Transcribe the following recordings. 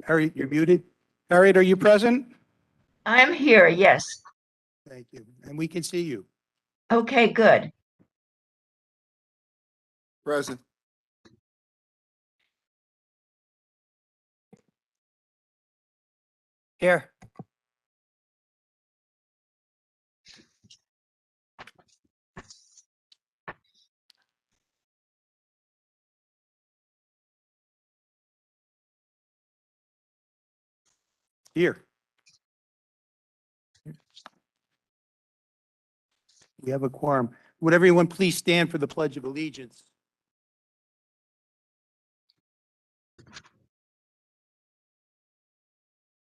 Harriet, you're muted. Harriet, are you present? I'm here, yes. Thank you. And we can see you. Okay, good. Present. Here. Here. We have a quorum. Would everyone please stand for the Pledge of Allegiance?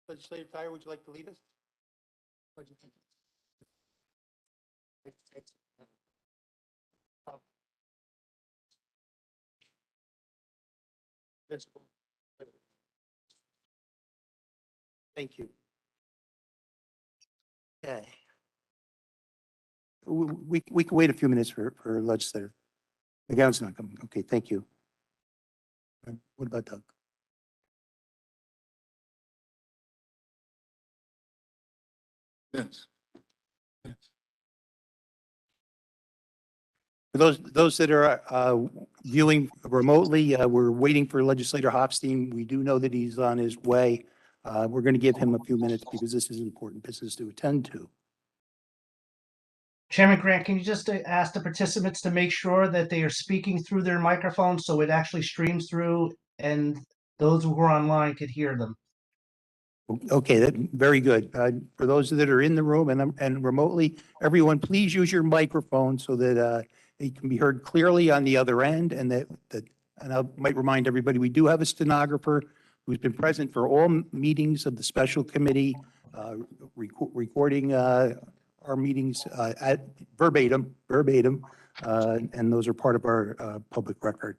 Legislator Tyre, would you like to lead us? Thank you. Okay. We can wait a few minutes for legislator. The gown's not coming. Okay, thank you. What about Doug? Yes. Yes. For those that are viewing remotely, we're waiting for Legislator Hofstein. We do know that he's on his way. We're going to give him a few minutes because this is important business to attend to. Chairman Grant, can you just ask the participants to make sure that they are speaking through their microphone so it actually streams through and those who are online could hear them? Okay, very good. For those that are in the room and remotely, everyone, please use your microphone so that it can be heard clearly on the other end. And and I might remind everybody, we do have a stenographer who's been present for all meetings of the special committee, recording our meetings at verbatim, and those are part of our public record.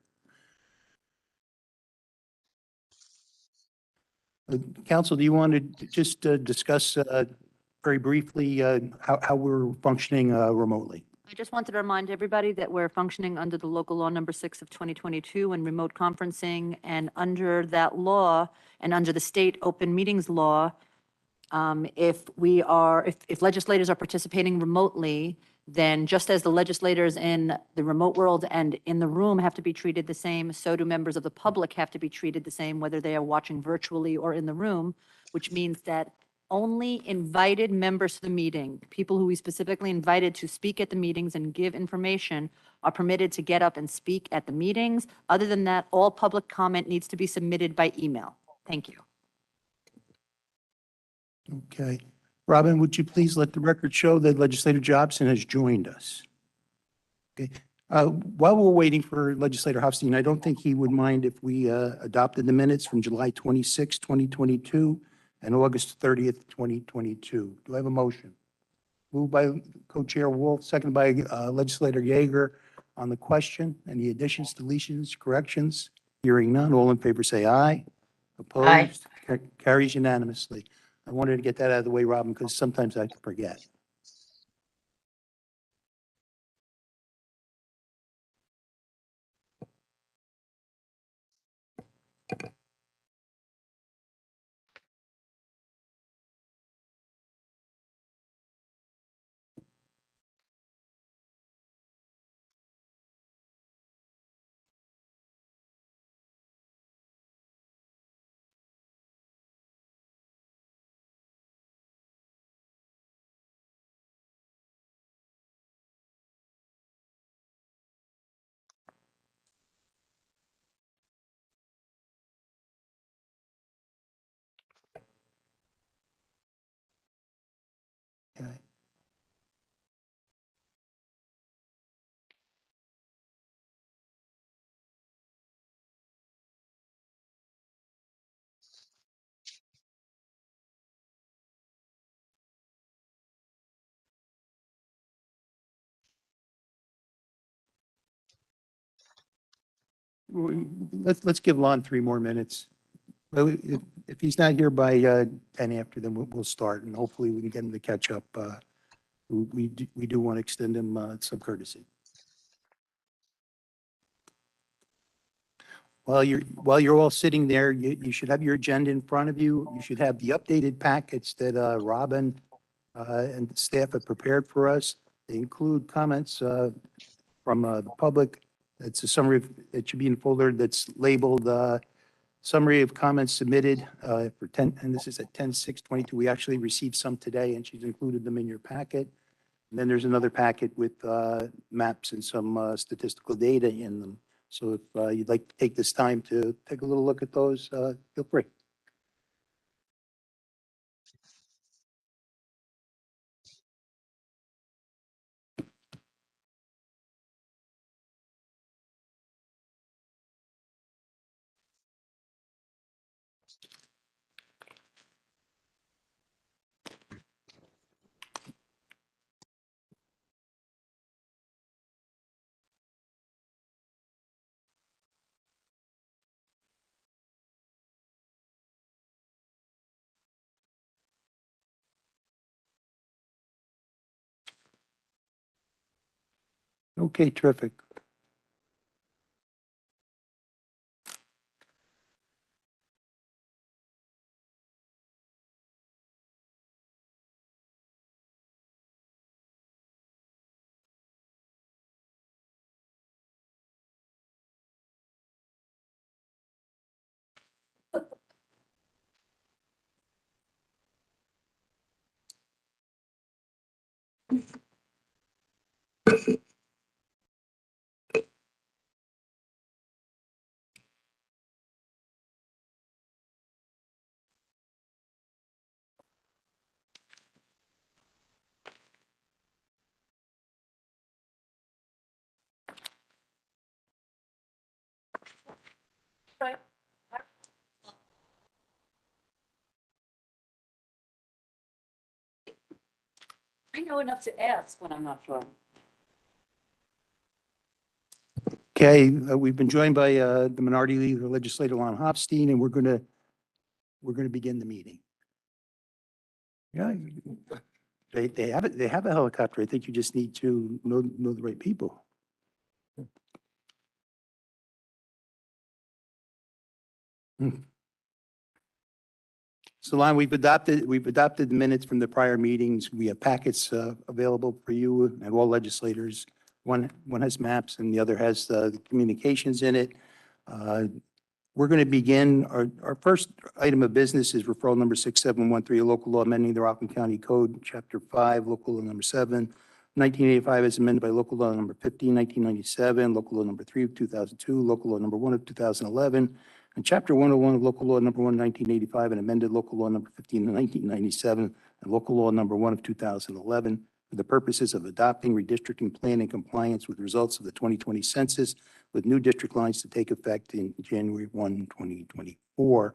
Council, do you want to just discuss very briefly how we're functioning remotely? I just wanted to remind everybody that we're functioning under the local law number 6 of 2022 and remote conferencing. And under that law and under the state open meetings law, if legislators are participating remotely, then just as the legislators in the remote world and in the room have to be treated the same, so do members of the public have to be treated the same, whether they are watching virtually or in the room, which means that only invited members to the meeting, people who we specifically invited to speak at the meetings and give information, are permitted to get up and speak at the meetings. Other than that, all public comment needs to be submitted by email. Thank you. Okay. Robin, would you please let the record show that Legislator Jobson has joined us? Okay. While we're waiting for Legislator Hofstein, I don't think he would mind if we adopted the minutes from July 26, 2022 and August 30th, 2022. Do I have a motion? Moved by Co-Chair Wolf, seconded by Legislator Yeager. On the question, any additions, deletions, corrections? Hearing none, all in favor say aye. Opposed? Aye. Carries unanimously. I wanted to get that out of the way, Robin, because sometimes I forget. Okay. Let's give Lon 3 more minutes. Well, if he's not here by 10 after, then we'll start, and hopefully we can get him to catch up. We do want to extend him some courtesy. While you're all sitting there, you should have your agenda in front of you. You should have the updated packets that Robin and the staff have prepared for us. They include comments from the public. It's a summary it should be in a folder that's labeled summary of comments submitted for 10, and this is at 10/6/22. We actually received some today, and she's included them in your packet. And then there's another packet with maps and some statistical data in them. So if you'd like to take this time to take a little look at those, feel free. Okay, terrific. I know enough to ask when I'm not sure. Okay, we've been joined by the Minority Leader Legislator Lon Hofstein, and we're going to begin the meeting. Yeah, they have it. They have a helicopter. I think you just need to know the right people. So Lon, we've adopted the minutes from the prior meetings. We have packets available for you and all legislators. One has maps and the other has the communications in it. We're going to begin, our first item of business is referral number 6713, a local law amending the Rockland County Code, Chapter 5, local law number 7, 1985 as amended by local law number 15, 1997, local law number 3 of 2002, local law number 1 of 2011, and Chapter 101 of local law number 1, 1985, and amended local law number 15, 1997, and local law number 1 of 2011 for the purposes of adopting redistricting plan in compliance with results of the 2020 census with new district lines to take effect in January 1, 2024.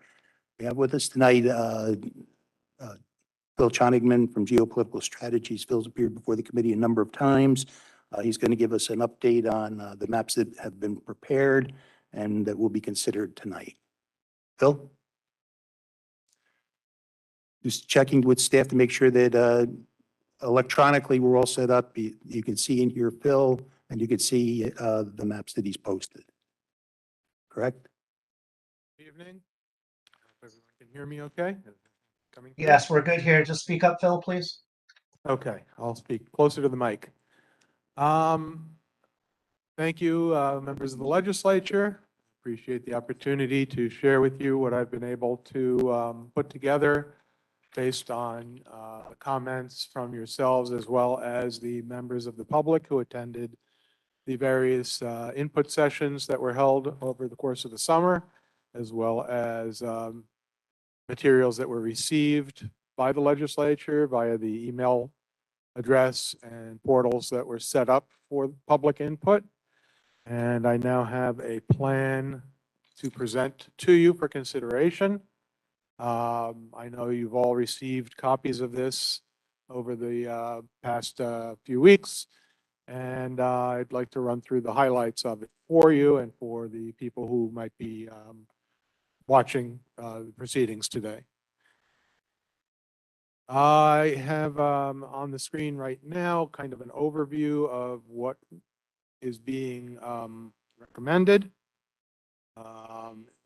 We have with us tonight Phil Chonigman from Geopolitical Strategies. Phil's appeared before the committee a number of times. He's going to give us an update on the maps that have been prepared and that will be considered tonight. Phil? Just checking with staff to make sure that electronically we're all set up. You can see in here Phil, and you can see the maps that he's posted. Correct? Good evening. Hope everyone can hear me okay? Coming through? Yes, we're good here. Just speak up, Phil, please. Okay, I'll speak closer to the mic. Thank you, members of the legislature. Appreciate the opportunity to share with you what I've been able to put together based on comments from yourselves as well as the members of the public who attended the various input sessions that were held over the course of the summer, as well as materials that were received by the legislature via the email address and portals that were set up for public input. And I now have a plan to present to you for consideration. I know you've all received copies of this over the past few weeks, and I'd like to run through the highlights of it for you and for the people who might be watching the proceedings today. I have on the screen right now kind of an overview of what is being recommended.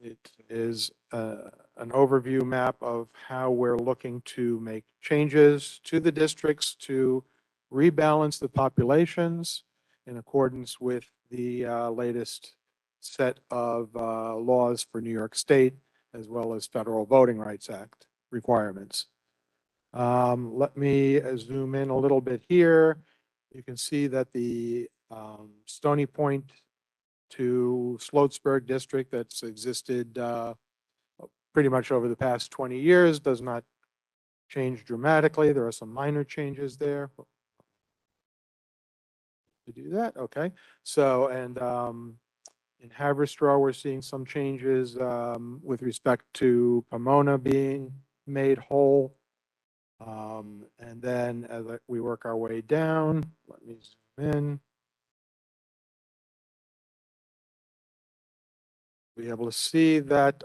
It is an overview map of how we're looking to make changes to the districts to rebalance the populations in accordance with the latest set of laws for New York State, as well as Federal Voting Rights Act requirements. Let me zoom in a little bit here. You can see that the Stony Point to Sloatsburg district that's existed pretty much over the past 20 years does not change dramatically. There are some minor changes there. To do that, okay. So, and in Haverstraw, we're seeing some changes with respect to Pomona being made whole. And then as we work our way down, let me zoom in. Be able to see that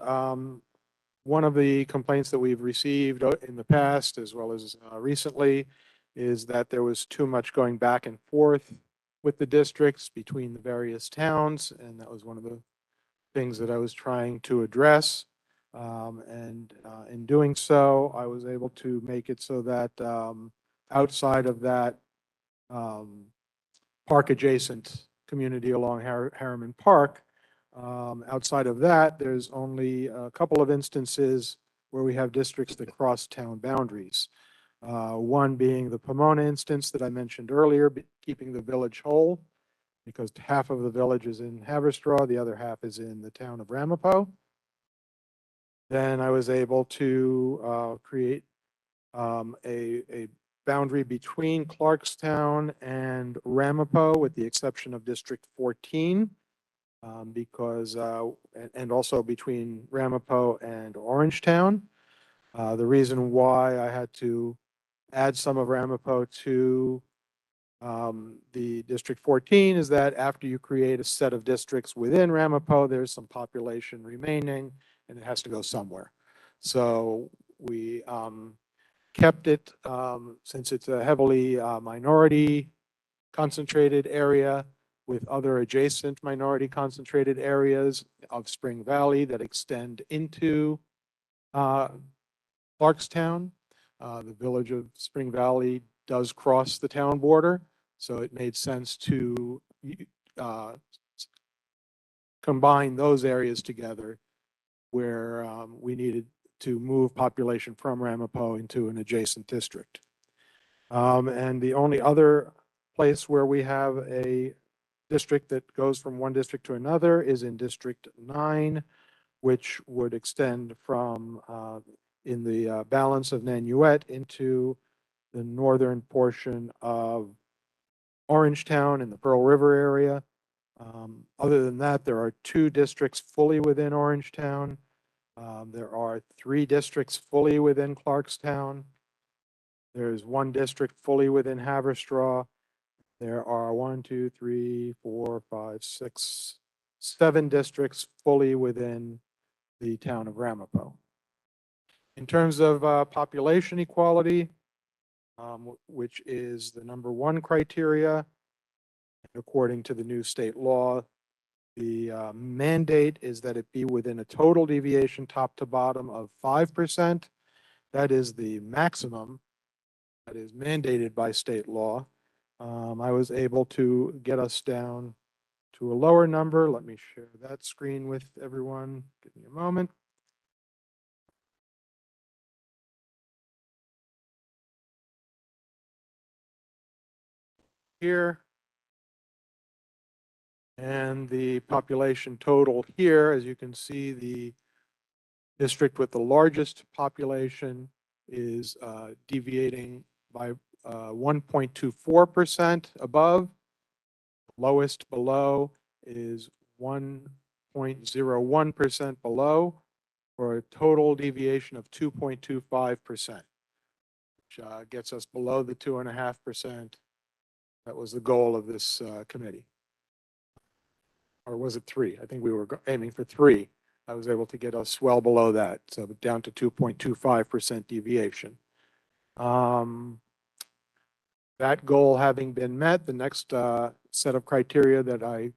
one of the complaints that we've received in the past, as well as recently, is that there was too much going back and forth with the districts between the various towns, and that was one of the things that I was trying to address. And in doing so, I was able to make it so that outside of that park adjacent community along Harriman Park, outside of that, there's only a couple of instances where we have districts that cross town boundaries. One being the Pomona instance that I mentioned earlier, keeping the village whole, because half of the village is in Haverstraw, the other half is in the town of Ramapo. Then I was able to create a boundary between Clarkstown and Ramapo, with the exception of District 14. Because, and also between Ramapo and Orangetown. The reason why I had to add some of Ramapo to the District 14 is that after you create a set of districts within Ramapo, there's some population remaining and it has to go somewhere. So we kept it, since it's a heavily minority concentrated area, with other adjacent minority concentrated areas of Spring Valley that extend into Clarkstown. The village of Spring Valley does cross the town border, so it made sense to combine those areas together where we needed to move population from Ramapo into an adjacent district. And the only other place where we have a district that goes from one district to another is in District 9, which would extend from in the balance of Nanuet into the northern portion of Orangetown in the Pearl River area. Other than that, there are 2 districts fully within Orangetown. There are 3 districts fully within Clarkstown. There's 1 district fully within Haverstraw. There are 1, 2, 3, 4, 5, 6, 7 districts fully within the town of Ramapo. In terms of population equality, which is the #1 criteria, according to the new state law, the mandate is that it be within a total deviation top to bottom of 5%. That is the maximum that is mandated by state law. I was able to get us down to a lower number. Let me share that screen with everyone. Give me a moment. Here. And the population total here, as you can see, the district with the largest population is deviating by 1.24% above. Lowest below is 1.01% below, for a total deviation of 2.25%, which gets us below the 2.5%. That was the goal of this committee. Or was it 3? I think we were aiming for 3. I was able to get us well below that, so down to 2.25% deviation. That goal having been met, the next set of criteria that I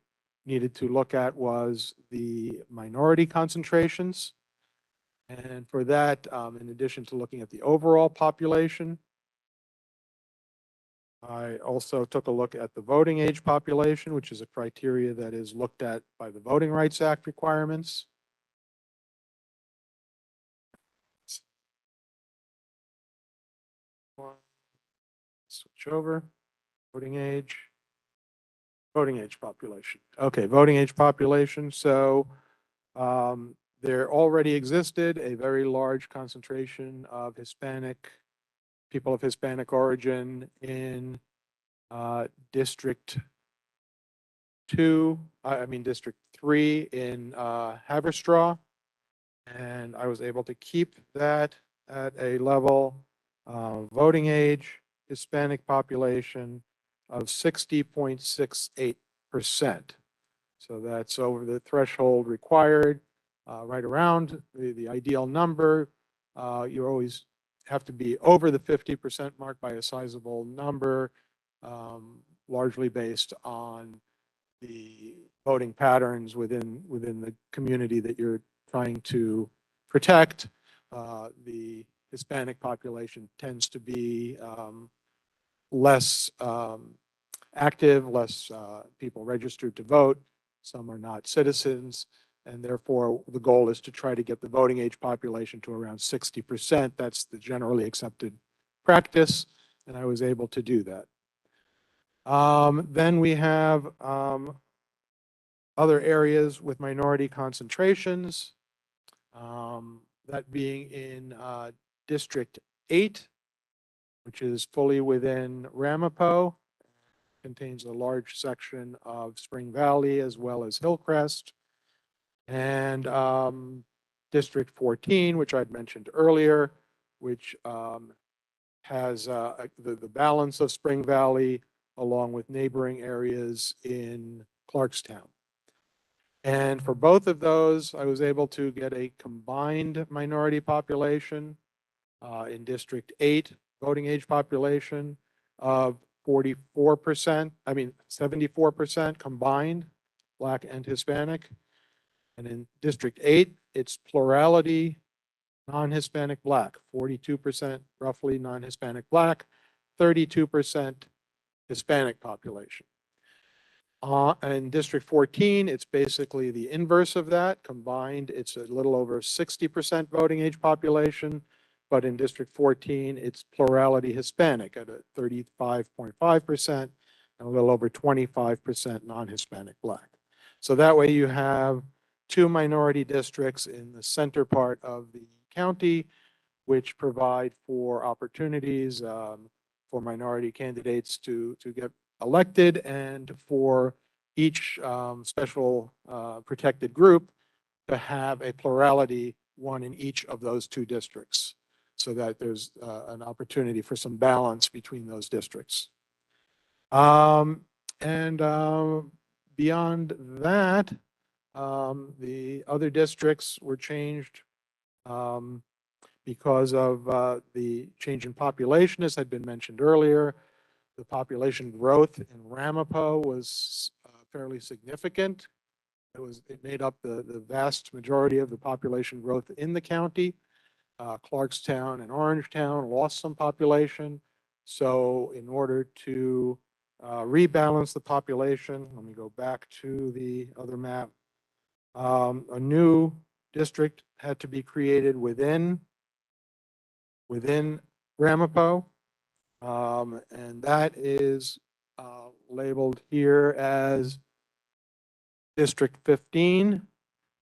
needed to look at was the minority concentrations. And for that, in addition to looking at the overall population, I also took a look at the voting age population, which is a criteria that is looked at by the Voting Rights Act requirements. Switch over, voting age population. Okay, voting age population. So there already existed a very large concentration of people of Hispanic origin in District 3 in Haverstraw. And I was able to keep that at a level voting age Hispanic population of 60.68%. So that's over the threshold required, right around the ideal number. You always have to be over the 50% mark by a sizable number, largely based on the voting patterns within the community that you're trying to protect. The Hispanic population tends to be less active, less people registered to vote. Some are not citizens, and therefore the goal is to try to get the voting age population to around 60%. That's the generally accepted practice, and I was able to do that. Then we have other areas with minority concentrations, that being in District 8, which is fully within Ramapo, contains a large section of Spring Valley as well as Hillcrest, and District 14, which I'd mentioned earlier, which has the balance of Spring Valley along with neighboring areas in Clarkstown. And for both of those, I was able to get a combined minority population in District 8, voting age population of 74% combined, Black and Hispanic. And in District 8, it's plurality non-Hispanic Black, 42% roughly non-Hispanic Black, 32% Hispanic population. In District 14, it's basically the inverse of that. Combined, it's a little over 60% voting age population, but in District 14, it's plurality Hispanic at a 35.5% and a little over 25% non-Hispanic Black. So that way you have two minority districts in the center part of the county, which provide for opportunities for minority candidates to get elected, and for each special protected group to have a plurality, one in each of those two districts, so that there's an opportunity for some balance between those districts. Beyond that, the other districts were changed because of the change in population, as had been mentioned earlier. The population growth in Ramapo was fairly significant. It made up the vast majority of the population growth in the county. Clarkstown and Orangetown lost some population. So in order to rebalance the population, let me go back to the other map. A new district had to be created within Ramapo. And that is labeled here as District 15,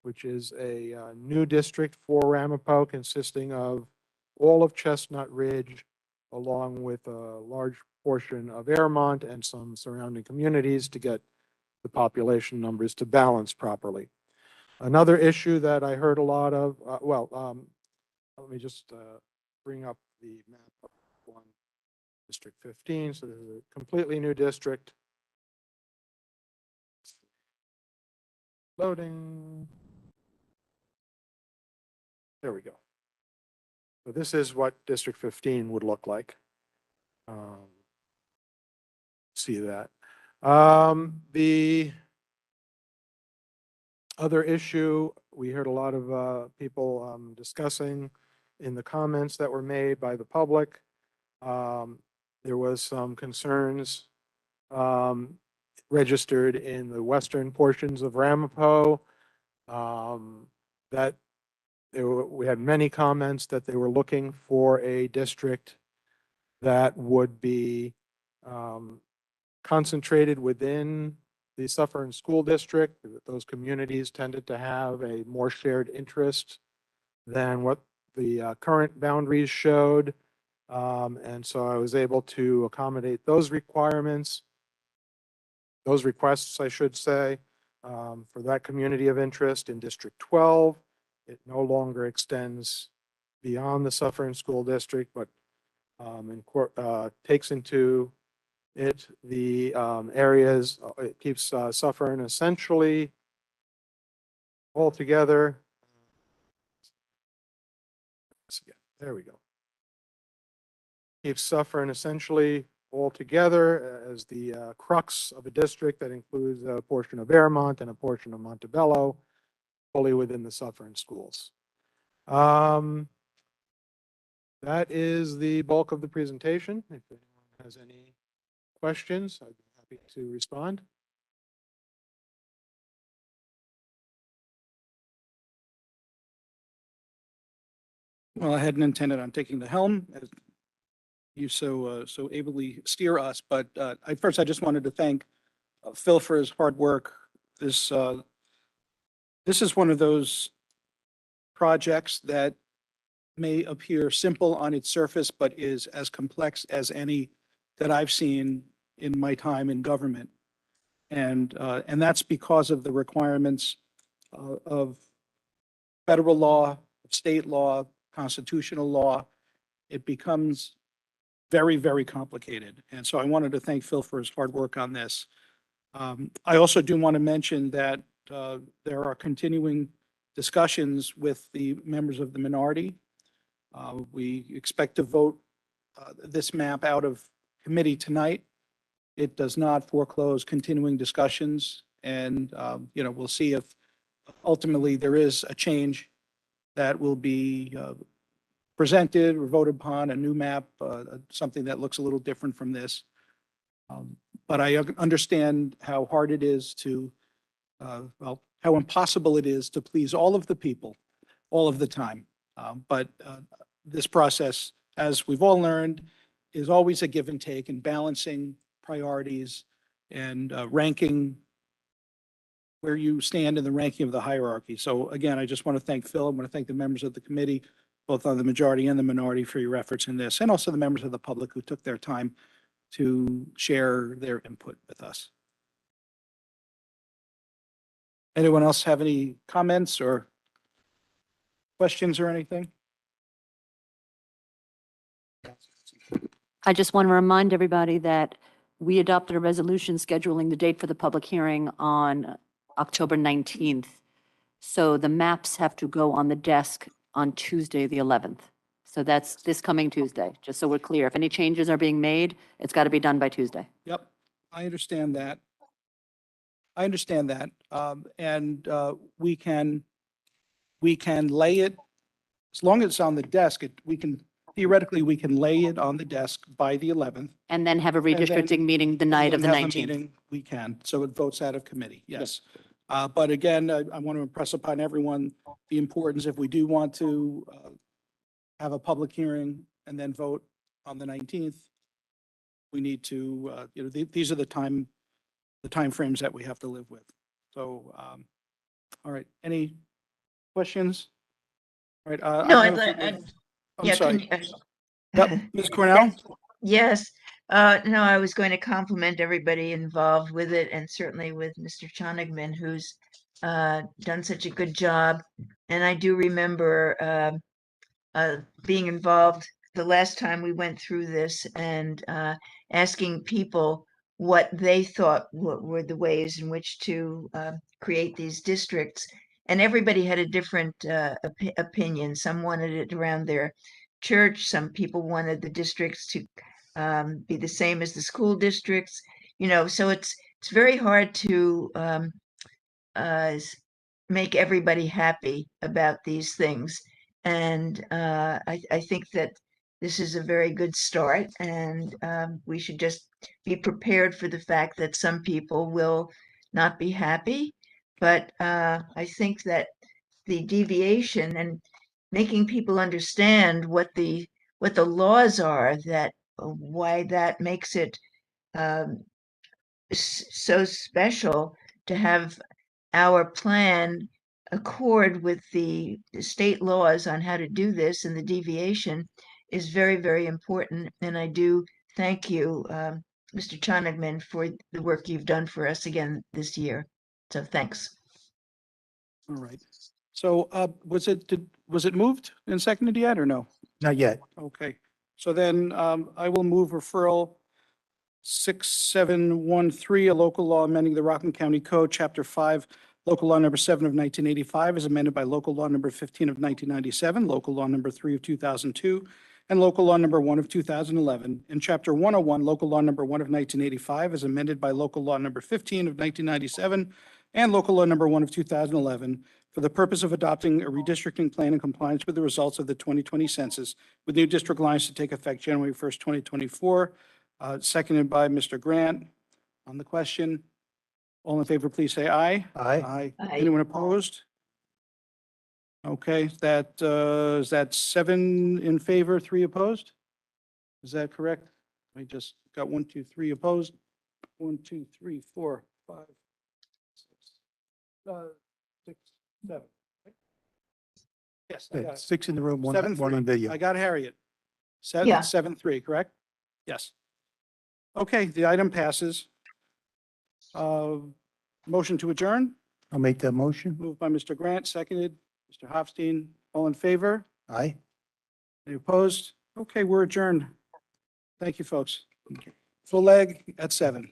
which is a new district for Ramapo, consisting of all of Chestnut Ridge, along with a large portion of Airmont and some surrounding communities, to get the population numbers to balance properly. Another issue that I heard a lot of, let me just bring up the map of one. District 15, so this is a completely new district. Loading. There we go. So this is what District 15 would look like. See that. The Other issue, we heard a lot of people discussing in the comments that were made by the public. There was some concerns registered in the western portions of Ramapo that we had many comments that they were looking for a district that would be concentrated within the Suffern School District. Those communities tended to have a more shared interest than what the current boundaries showed. And so I was able to accommodate those requirements, those requests, I should say, for that community of interest in District 12. It no longer extends beyond the Suffern School District, but takes into it the areas, it keeps Suffern essentially all together. There we go. Keeps Suffern essentially all together as the crux of a district that includes a portion of Airmont and a portion of Montebello, fully within the Suffern schools. That is the bulk of the presentation. If anyone has any questions, I'd be happy to respond. Well, I hadn't intended on taking the helm, as you so ably steer us, but first I just wanted to thank Phil for his hard work. This is one of those projects that may appear simple on its surface, but is as complex as any that I've seen in my time in government. And that's because of the requirements of federal law, state law, constitutional law. It becomes very, very complicated. And so I wanted to thank Phil for his hard work on this. I also do want to mention that there are continuing discussions with the members of the minority. We expect to vote this map out of committee tonight. It does not foreclose continuing discussions, and we'll see if ultimately there is a change that will be presented or voted upon, a new map, something that looks a little different from this. But I understand how hard it is to, well, how impossible it is to please all of the people all of the time. But this process, as we've all learned, is always a give and take and balancing priorities and ranking where you stand in the ranking of the hierarchy. So again, I just want to thank Phil. I want to thank the members of the committee, both on the majority and the minority, for your efforts in this, and also the members of the public who took their time to share their input with us. Anyone else have any comments or questions or anything? I just want to remind everybody that we adopted a resolution scheduling the date for the public hearing on October 19th. So the maps have to go on the desk on Tuesday, the 11th. So that's this coming Tuesday, just so we're clear. If any changes are being made, it's got to be done by Tuesday. Yep, I understand that. And we can lay it, as long as it's on the desk, theoretically, we can lay it on the desk by the 11th. And then have a then- redistricting meeting the night of the Have a 19th. meeting, we can, so it votes out of committee, yes. But again, I want to impress upon everyone the importance, if we do want to have a public hearing and then vote on the 19th, we need to, these are the timeframes that we have to live with. So, all right, any questions? All right. No, I'm sorry. Yep, Ms. Cornell? Yes. No, I was going to compliment everybody involved with it, and certainly with Mr. Chonigman, who's done such a good job. And I do remember being involved the last time we went through this and asking people what they thought were the ways in which to create these districts. And everybody had a different opinion. Some wanted it around their church. Some people wanted the districts to be the same as the school districts. So it's very hard to make everybody happy about these things. And I think that this is a very good start, and we should just be prepared for the fact that some people will not be happy. But I think that the deviation and making people understand what the laws are, that why that makes it um, so special to have our plan accord with the state laws on how to do this, and the deviation is very, very important. And I do thank you, Mr. Chonigman, for the work you've done for us again this year. So thanks. All right. So was it moved and seconded yet or no? Not yet. Okay. So then I will move referral 6713, a local law amending the Rockland County Code, Chapter 5, Local Law Number 7 of 1985, as amended by Local Law Number 15 of 1997, Local Law Number 3 of 2002, and Local Law Number 1 of 2011, and Chapter 101, Local Law Number 1 of 1985, as amended by Local Law Number 15 of 1997, and Local Law Number 1 of 2011, for the purpose of adopting a redistricting plan in compliance with the results of the 2020 census, with new district lines to take effect January 1st, 2024. Seconded by Mr. Grant. On the question, all in favor, please say aye. Aye. Aye. Anyone opposed? Okay, is that 7 in favor, 3 opposed? Is that correct? I just got 1, 2, 3 opposed. 1, 2, 3, 4, 5, 6, 7. Yes, I got it. 6 in the room, one 7-3. on video. I got Harriet. Yeah. 7-3, correct? Yes. Okay, the item passes. Motion to adjourn, I'll make that motion. moved by Mr. Grant, seconded, Mr. Hofstein. All in favor? Aye. Any opposed? Okay, we're adjourned. Thank you, folks. Full leg at 7.